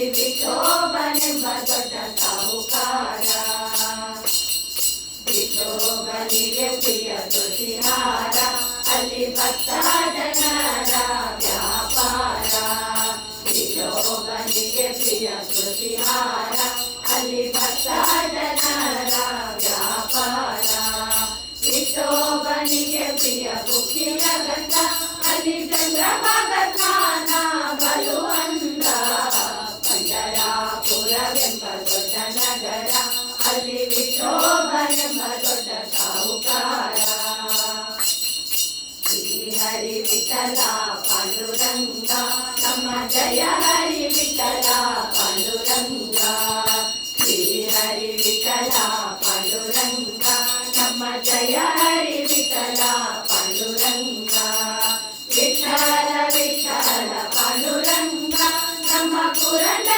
ಅಲ್ಲಿ ವಿಠೋಬನೆಂಬ ದೊಡ್ಡ ಸಾಹುಕಾರ. ವಿಠೋಬನಿಗೆ ಪ್ರಿಯ ತುಳಸಿಹಾರ, ಅಲ್ಲಿ ಭಕ್ತ ಜನರ ವ್ಯಾಪಾರ. ವಿಠೋಬನಿಗೆ ಪ್ರಿಯ ತುಳಸಿಹಾರ, ಅಲ್ಲಿ ಭಕ್ತ ಜನರ ವ್ಯಾಪಾರ. ವಿಠೋಬನಿಗೆ ಪ್ರಿಯ ಬುಕ್ಕಿಯ ಗಂಧ, ಅಲ್ಲಿ ಚಂದ್ರಭಾಗ ಸ್ನಾನ ಬಲು ಅಂದ. ಪಂಡರಾಪುರವೆಂಬ ದೊಡ್ಡ ನಗರ, ಅಲ್ಲಿ ವಿಠೋಬನೆಂಬ ದೊಡ್ಡ ಸಾಹುಕಾರ. ಶ್ರೀಹರಿ ವಿಠಲ ಪಾಂಡುರಂಗ, ನಮ್ಮ ಜಯ ಹರಿ ವಿಠಲ ಪಾಂಡುರಂಗ. ಶ್ರೀಹರಿ ವಿಠಲ ಪಾಂಡುರಂಗ, ನಮ್ಮ ಜಯ ಹರಿ ವಿಠಲ ಪಾಂಡುರಂಗ. ವಿಠಲ ವಿಠಲ ಪಾಂಡುರಂಗ, ನಮ್ಮ ಪುರಂದ